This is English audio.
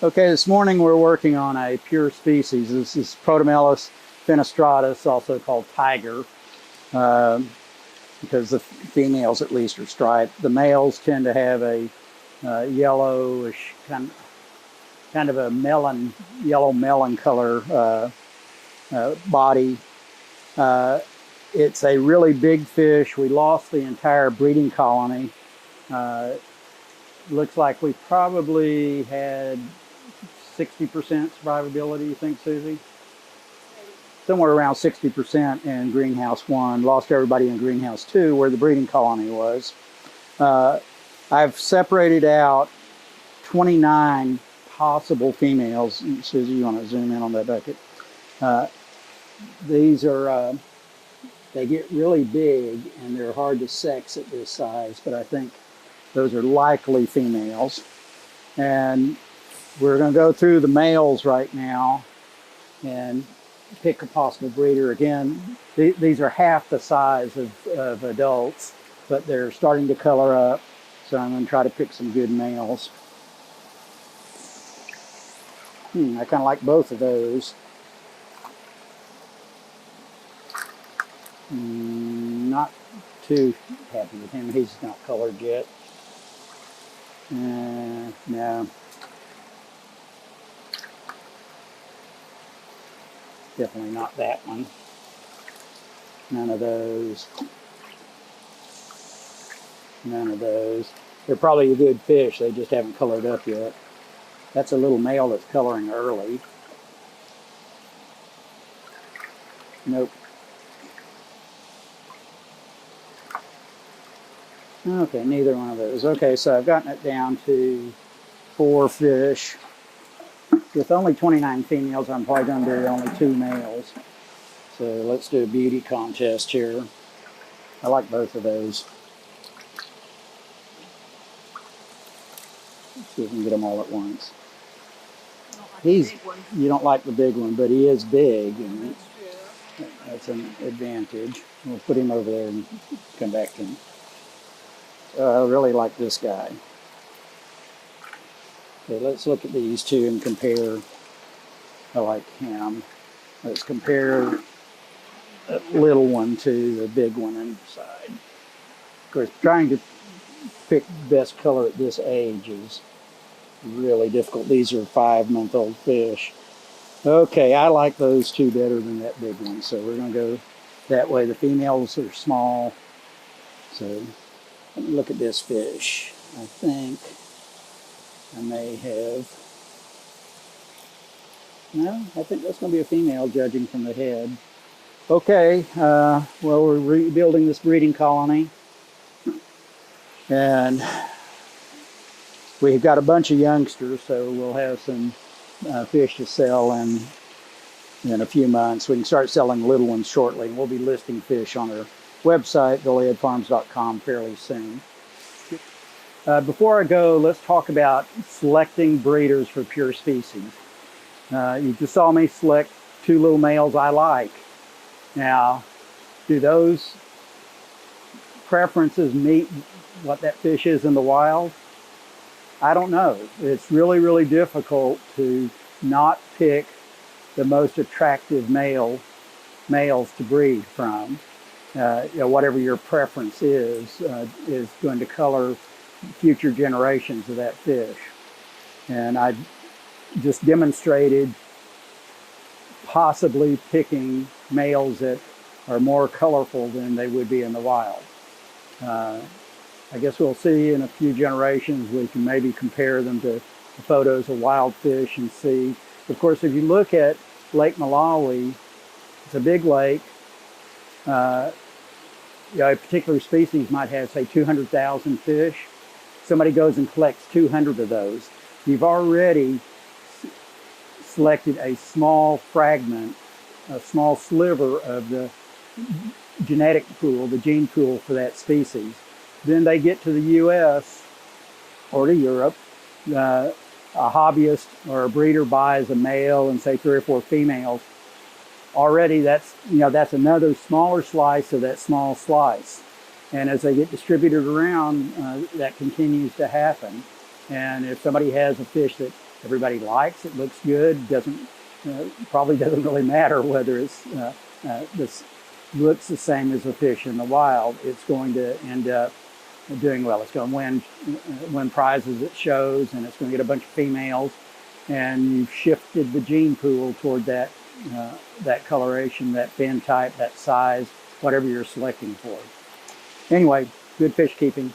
Okay, this morning we're working on a pure species. This is Protomelas frenestratus, also called tiger, because the females at least are striped. The males tend to have a yellowish, kind of a yellow melon color body. It's a really big fish. We lost the entire breeding colony. Looks like we probably had 60% survivability, you think, Susie? Somewhere around 60% in greenhouse 1. Lost everybody in greenhouse 2, where the breeding colony was. I've separated out 29 possible females. Susie, you want to zoom in on that bucket? These are, they get really big and they're hard to sex at this size, but I think those are likely females. And we're going to go through the males right now and pick a possible breeder. Again, these are half the size of adults, but they're starting to color up. So I'm going to try to pick some good males. I kind of like both of those. Not too happy with him. He's not colored yet. No. Definitely not that one. None of those. None of those. They're probably a good fish. They just haven't colored up yet. That's a little male that's coloring early. Nope. Okay, neither one of those. Okay, so I've gotten it down to 4 fish. With only 29 females, I'm probably going to do only 2 males. So let's do a beauty contest here. I like both of those. Let's see if we can get them all at once. You don't like the big one, but he is big, and that's an advantage. We'll put him over there and come back to him. I really like this guy. Okay, let's look at these two and compare. I like him. Let's compare the little one to the big one inside. Of course, trying to pick the best color at this age is really difficult. These are 5-month-old fish. Okay, I like those two better than that big one, so we're going to go that way. The females are small. So let me look at this fish. I think I may have, no, I think that's going to be a female, judging from the head. Okay, well, we're rebuilding this breeding colony, and we've got a bunch of youngsters, so we'll have some fish to sell in a few months. We can start selling little ones shortly, and we'll be listing fish on our website, goliadfarms.com, fairly soon. Before I go, let's talk about selecting breeders for pure species. You just saw me select 2 little males I like. Now, do those preferences meet what that fish is in the wild? I don't know. It's really, really difficult to not pick the most attractive males to breed from. Whatever your preference is going to color future generations of that fish. And I just demonstrated possibly picking males that are more colorful than they would be in the wild. I guess we'll see in a few generations. We can maybe compare them to the photos of wild fish and see. Of course, if you look at Lake Malawi, it's a big lake. A particular species might have, say, 200,000 fish. Somebody goes and collects 200 of those. You've already selected a small fragment, a small sliver of the genetic pool, the gene pool for that species. Then they get to the US or to Europe. A hobbyist or a breeder buys a male and say 3 or 4 females. Already that's another smaller slice of that small slice. And as they get distributed around, that continues to happen. And if somebody has a fish that everybody likes. It looks good. Probably doesn't really matter whether this looks the same as a fish in the wild. It's going to end up doing well. It's going to win prizes at shows, and it's going to get a bunch of females. And you've shifted the gene pool toward that coloration, that fin type, that size, whatever you're selecting for. Anyway, good fish keeping.